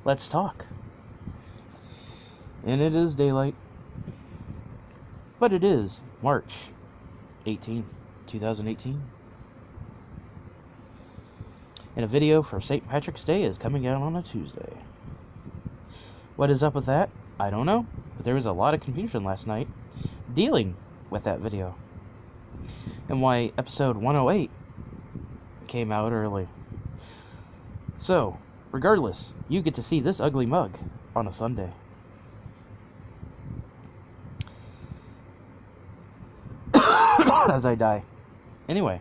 let's talk. And it is daylight, but it is March 18th, 2018. And a video for St. Patrick's Day is coming out on a Tuesday. What is up with that? I don't know, but there was a lot of confusion last night dealing with that video, and why episode 108 came out early. So, regardless, you get to see this ugly mug on a Sunday. As I die. Anyway,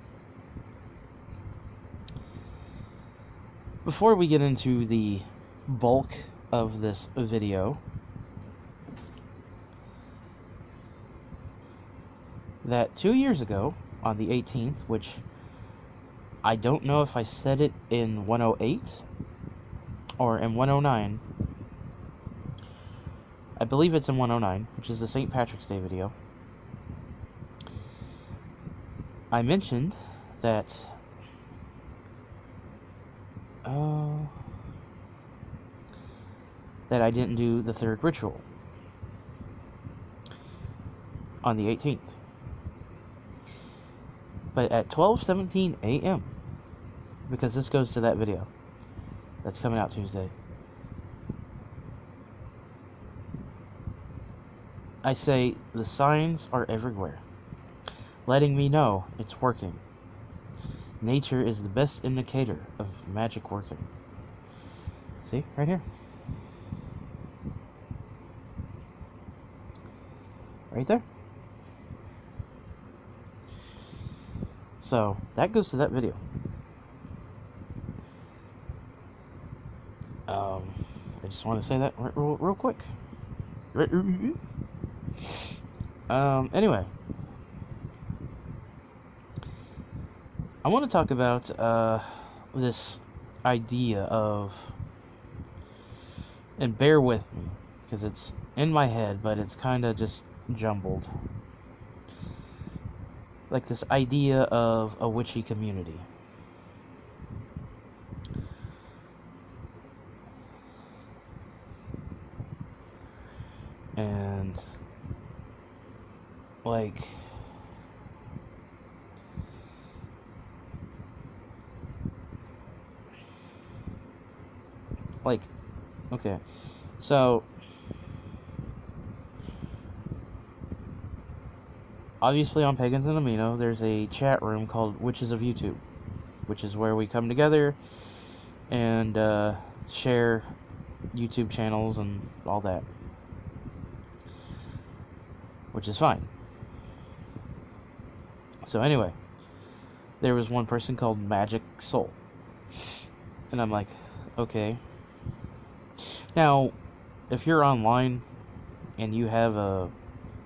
before we get into the bulk of this video, that 2 years ago, on the 18th, which I don't know if I said it in 108 or in 109. I believe it's in 109, which is the St. Patrick's Day video. I mentioned that I didn't do the third ritual on the 18th. But at 12:17 a.m., because this goes to that video that's coming out Tuesday, I say the signs are everywhere, letting me know it's working. Nature is the best indicator of magic working. See, right here. Right there. So, that goes to that video. I just want to say that real quick. Anyway. I want to talk about this idea of, and bear with me, because it's in my head, but it's kind of just jumbled. Like this idea of a witchy community. And, like, okay, so obviously on Pagans and Amino, there's a chat room called Witches of YouTube, which is where we come together and share YouTube channels and all that, which is fine. So anyway, there was one person called Magick Soul, and I'm like, okay. Now, if you're online and you have a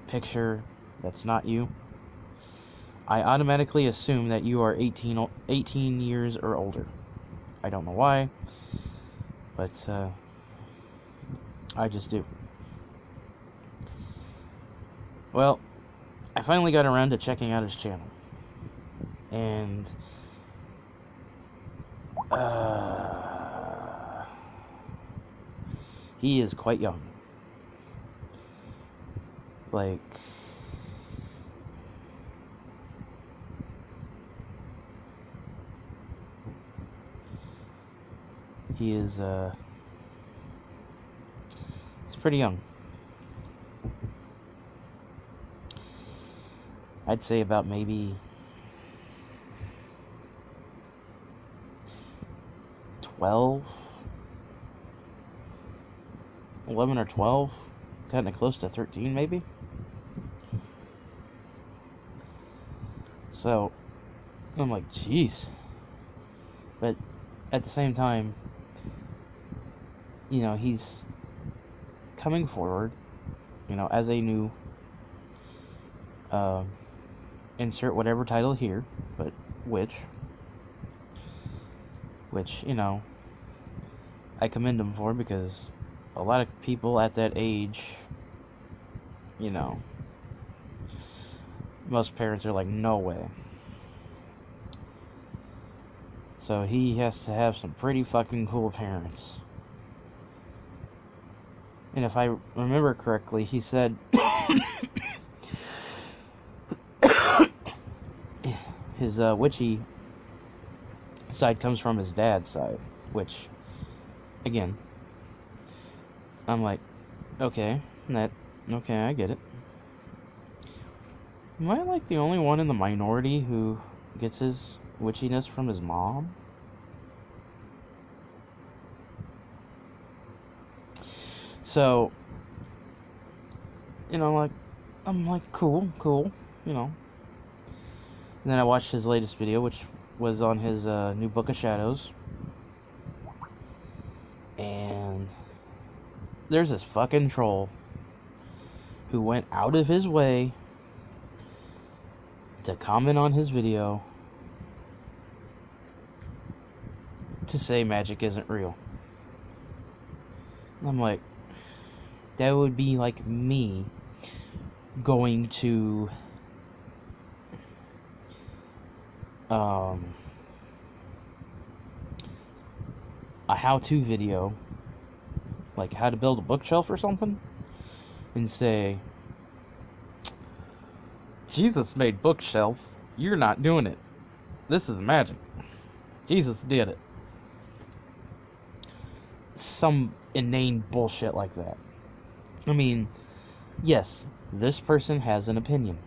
picture that's not you, I automatically assume that you are 18 years or older. I don't know why, but I just do. Well, I finally got around to checking out his channel, and he is quite young. Like, he is, he's pretty young. I'd say about maybe 11 or 12, kind of close to 13 maybe. So, I'm like, jeez. But at the same time, you know, he's coming forward, you know, as a new, insert whatever title here, but which, you know, I commend him for, because a lot of people at that age, you know, most parents are like, no way. So he has to have some pretty fucking cool parents And if I remember correctly, he said his witchy side comes from his dad's side, which, again, I'm like, okay, I get it. Am I like the only one in the minority who gets his witchiness from his mom? So, you know, I'm like, cool, you know. And then I watched his latest video, which was on his new Book of Shadows. And there's this fucking troll who went out of his way to comment on his video to say magic isn't real. And I'm like, that would be like me going to a how-to video, like how to build a bookshelf or something, and say, Jesus made bookshelves, you're not doing it. This is magic. Jesus did it. Some inane bullshit like that. I mean, yes, this person has an opinion.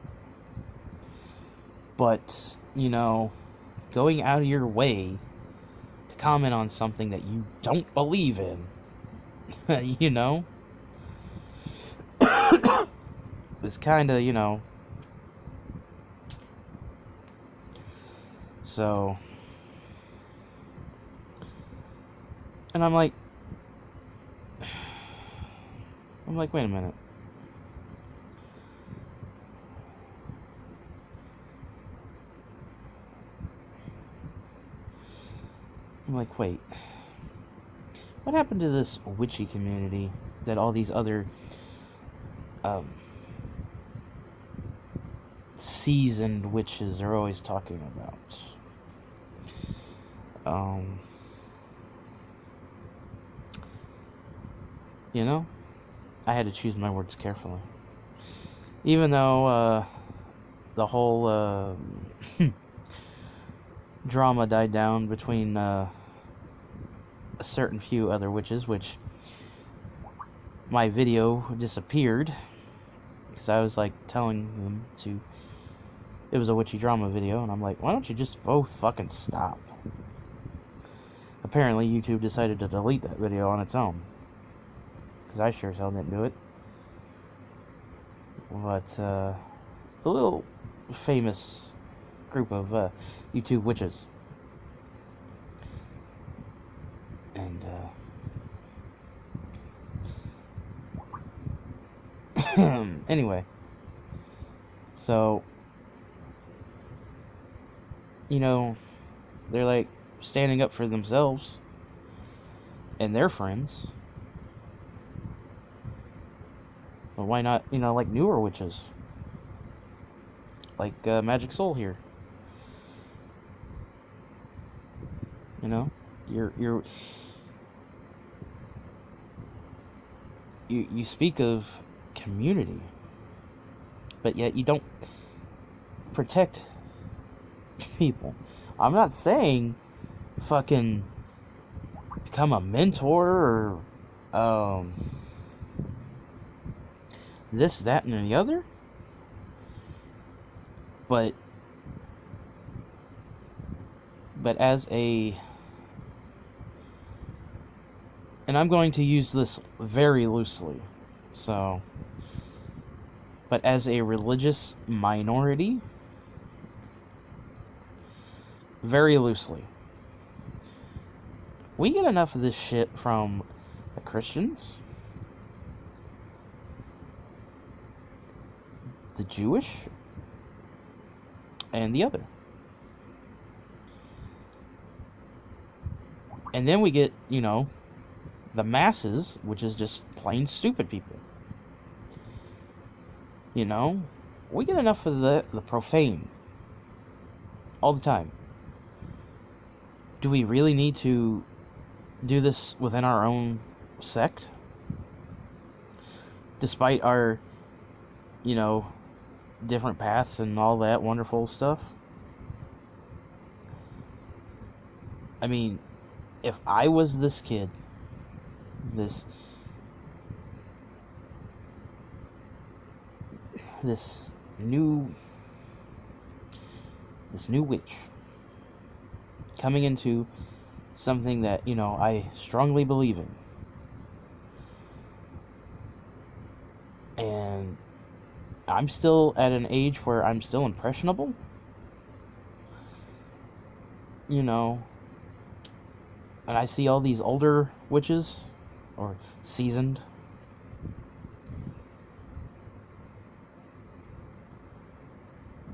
But, you know, going out of your way to comment on something that you don't believe in, you know, is kind of, you know, so, and I'm like, wait a minute. I'm like, wait. What happened to this witchy community that all these other seasoned witches are always talking about? You know? I had to choose my words carefully. Even though the whole drama died down between a certain few other witches, which my video disappeared because I was like telling them to, it was a witchy drama video, and I'm like, why don't you just both fucking stop? Apparently YouTube decided to delete that video on its own, because I sure as hell didn't do it. But the little famous group of YouTube witches, and anyway, so, you know, they're like standing up for themselves and their friends. But why not, you know, like newer witches, like Magic Soul here? You know, you speak of community, but yet you don't protect people. I'm not saying fucking become a mentor or this, that, and the other, but as a, and I'm going to use this very loosely, so, but as a religious minority, very loosely, we get enough of this shit from the Christians, the Jewish, and the other. And then we get, you know, the masses, which is just plain stupid people. You know, we get enough of the profane all the time. Do we really need to do this within our own sect? despite our, you know, different paths and all that wonderful stuff. I mean, if I was this kid, this new witch coming into something that, you know, I strongly believe in, and I'm still at an age where I'm still impressionable, you know, and I see all these older witches, or seasoned,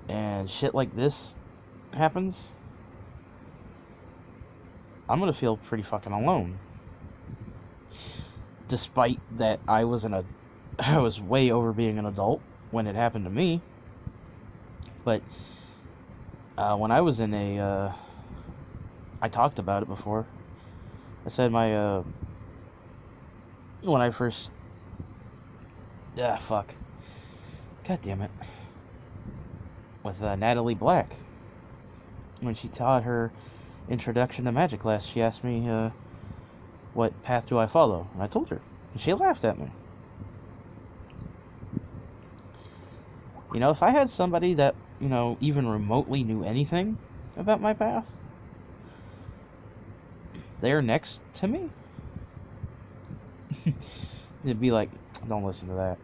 and shit like this happens, I'm gonna feel pretty fucking alone. Despite that I was way over being an adult when it happened to me. But when I was in I talked about it before. I said when I first, God damn it, with Natalie Black, when she taught her introduction to Magick class, she asked me, what path do I follow? And I told her, and she laughed at me. You know, if I had somebody that, you know, even remotely knew anything about my path, they're next to me, it'd be like, don't listen to that.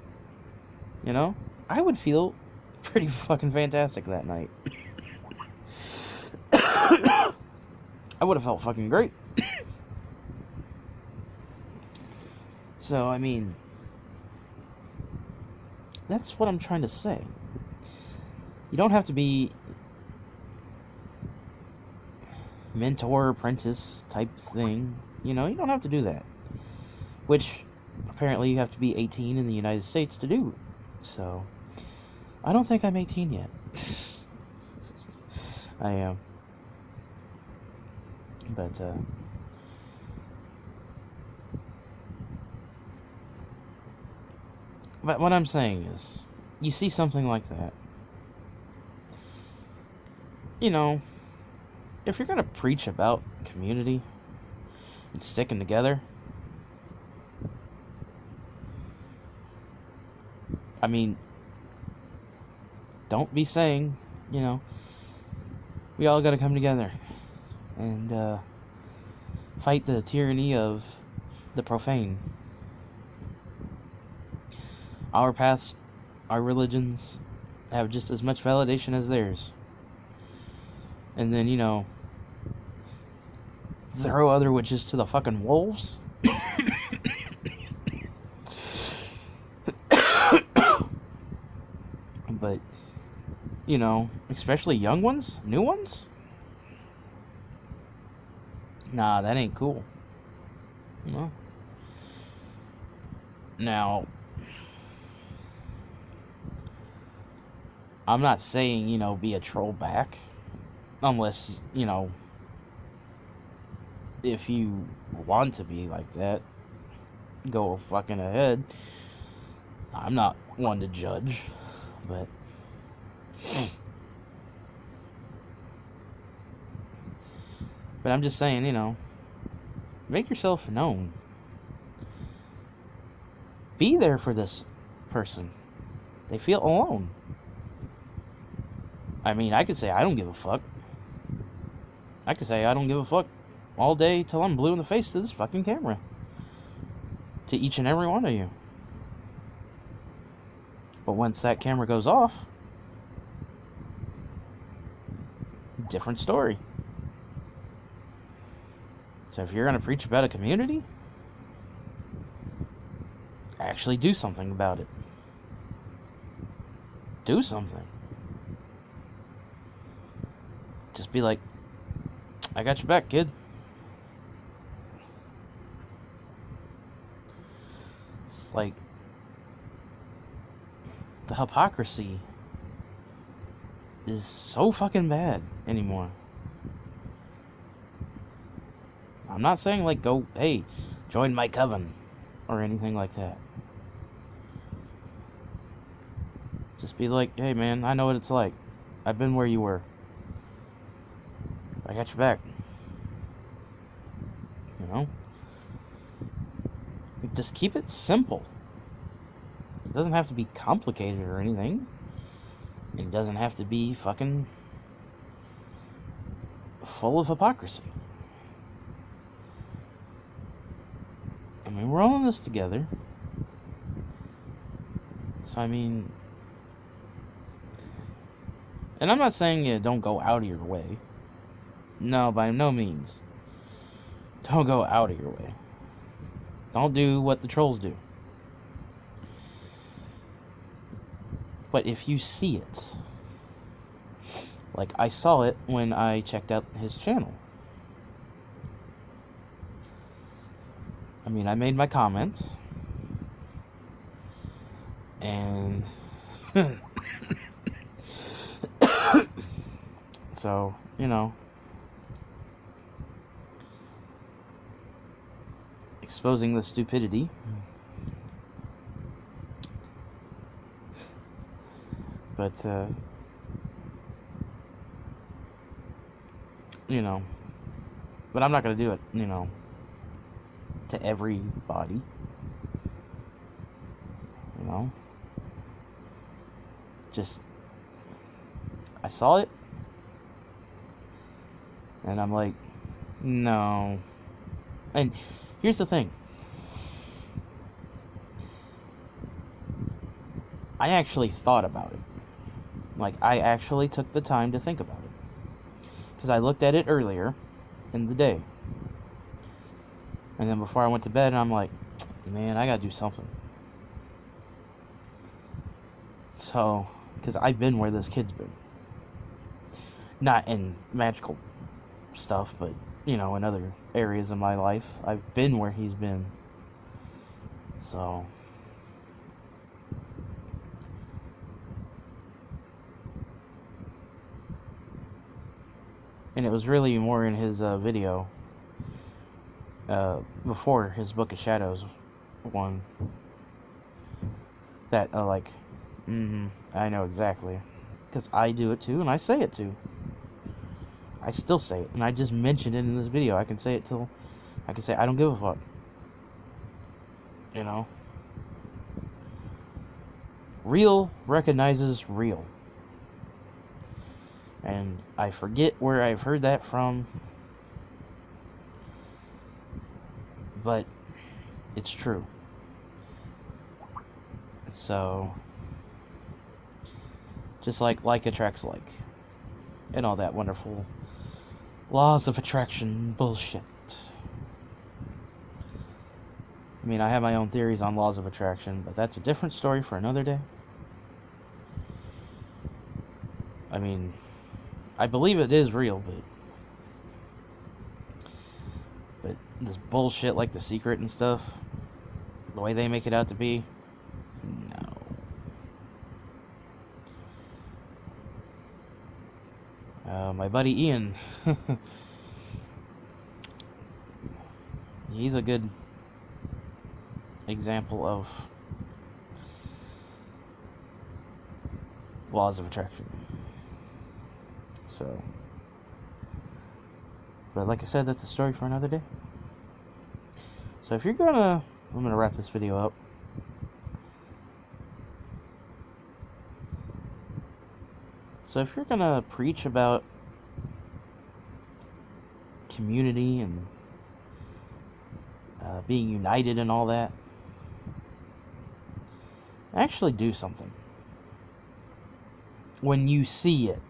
You know? I would feel pretty fucking fantastic that night. I would have felt fucking great. So, I mean, that's what I'm trying to say. You don't have to be mentor, apprentice type thing. You know, you don't have to do that. Which, apparently you have to be 18 in the United States to do. So, I don't think I'm 18 yet. I am. But what I'm saying is, you see something like that, you know, if you're gonna preach about community and sticking together, I mean, don't be saying, you know, we all gotta come together and fight the tyranny of the profane. Our paths, our religions, have just as much validation as theirs. And then, you know, throw other witches to the fucking wolves? But, you know, especially young ones, new ones? Nah, that ain't cool. You know? Now, I'm not saying, you know, be a troll back. Unless, you know, if you want to be like that, go fucking ahead. I'm not one to judge, but I'm just saying, you know, make yourself known. Be there for this person. They feel alone. I mean, I could say I don't give a fuck. I could say I don't give a fuck all day till I'm blue in the face to this fucking camera. To each and every one of you. But once that camera goes off, different story. So if you're going to preach about a community, actually do something about it. Do something. Just be like, I got your back, kid. It's like the hypocrisy is so fucking bad anymore. I'm not saying like go, hey, join my coven or anything like that. Just be like, hey man, I know what it's like. I've been where you were. I got your back. You know? Just keep it simple. It doesn't have to be complicated or anything. It doesn't have to be fucking full of hypocrisy. I mean, we're all in this together. So, I mean... And I'm not saying you don't go out of your way. No, by no means. Don't go out of your way. Don't do what the trolls do. But if you see it, like I saw it when I checked out his channel. I mean, I made my comment. And... So, you know, exposing the stupidity. But, you know, but I'm not going to do it, you know, to everybody, you know, just, I saw it, and I'm like, no. And here's the thing. I actually thought about it. Like, I actually took the time to think about it. Because I looked at it earlier in the day. And then before I went to bed, I'm like, man, I gotta do something. So, because I've been where this kid's been. Not in magical stuff, but, you know, in other areas of my life. I've been where he's been. So... And it was really more in his video, before his Book of Shadows one, that, I know exactly. Because I do it too, and I say it too. I still say it, and I just mentioned it in this video. I can say it till, I can say, I don't give a fuck. You know? Real recognizes real. And I forget where I've heard that from, but it's true. So, just like attracts like, and all that wonderful laws of attraction bullshit. I mean, I have my own theories on laws of attraction, but that's a different story for another day. I mean... I believe it is real, but this bullshit like The Secret and stuff, the way they make it out to be, no. My buddy Ian, he's a good example of laws of attraction. So, but like I said, that's a story for another day. So if you're I'm gonna wrap this video up. So if you're gonna preach about community and being united and all that, actually do something. When you see it,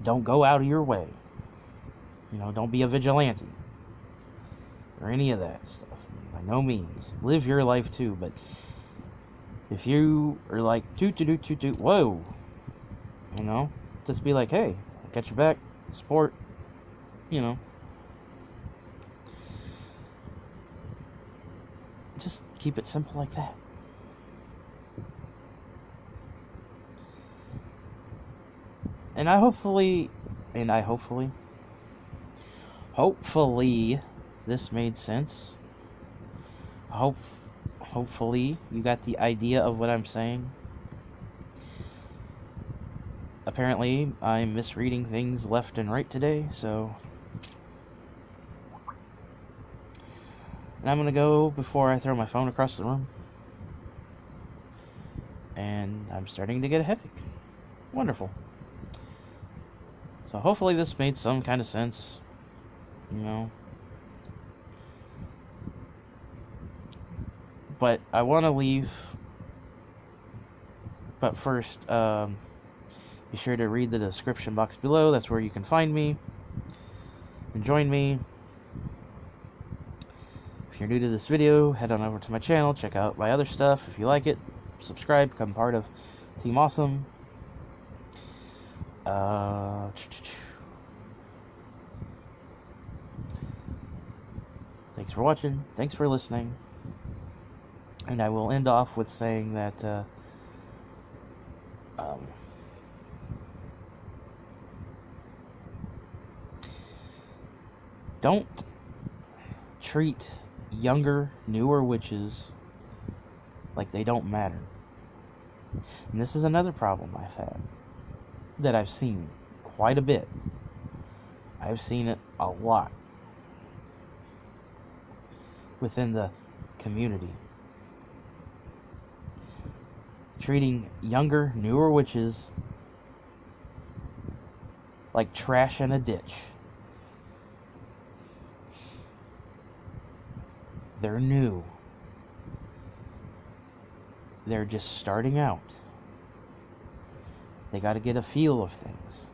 don't go out of your way. You know, don't be a vigilante. Or any of that stuff. By no means. Live your life too, but if you are like, toot, whoa. You know, just be like, hey, I got your back, support, you know. Just keep it simple like that. And hopefully this made sense. Hopefully you got the idea of what I'm saying. apparently I'm misreading things left and right today, so... And I'm gonna go before I throw my phone across the room. And I'm starting to get a headache. Wonderful. So hopefully this made some kind of sense. You know. But I want to leave. But first, be sure to read the description box below. That's where you can find me and join me. If you're new to this video, head on over to my channel. Check out my other stuff. If you like it, subscribe. Become part of Team Awesome. Thanks for watching. Thanks for listening. And I will end off with saying that don't treat younger, newer witches like they don't matter. And this is another problem I've had, that I've seen quite a bit. I've seen it a lot within the community. Treating younger, newer witches like trash in a ditch. They're new. They're just starting out. They got to get a feel of things.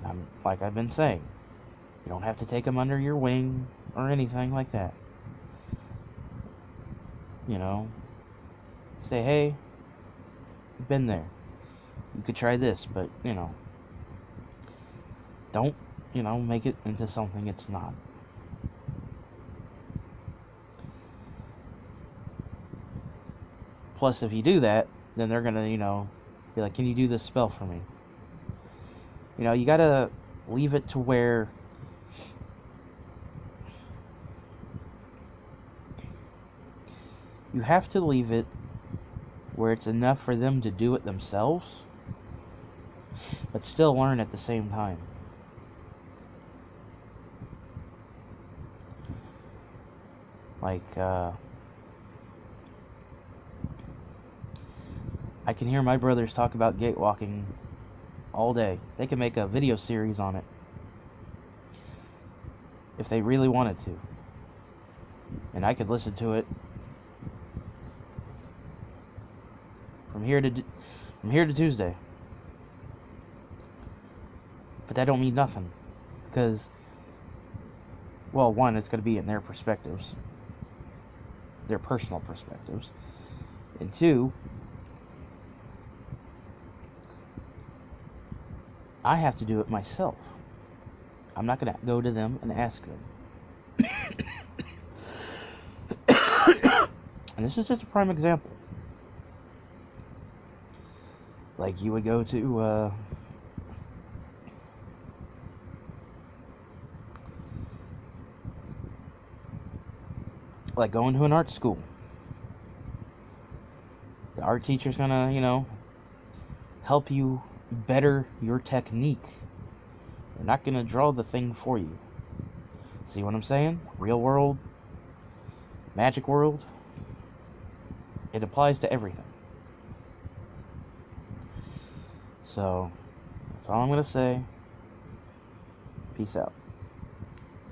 And like I've been saying, you don't have to take them under your wing or anything like that. You know, say, hey, you've been there. You could try this, but, you know, don't, you know, make it into something it's not. Plus, if you do that, then they're gonna, you know, be like, can you do this spell for me? You know, you gotta leave it to where you have to leave it where it's enough for them to do it themselves, but still learn at the same time. Like, I can hear my brothers talk about gatewalking all day. They can make a video series on it if they really wanted to. And I could listen to it from here to Tuesday. But that don't mean nothing, because, well, one, it's going to be in their perspectives, their personal perspectives, and two, I have to do it myself. I'm not going to go to them and ask them. And this is just a prime example. Like, you would go to, like going to an art school. The art teacher's gonna, you know, help you better your technique. They're not gonna draw the thing for you. See what I'm saying? Real world, magic world, it applies to everything. So, that's all I'm gonna say. Peace out.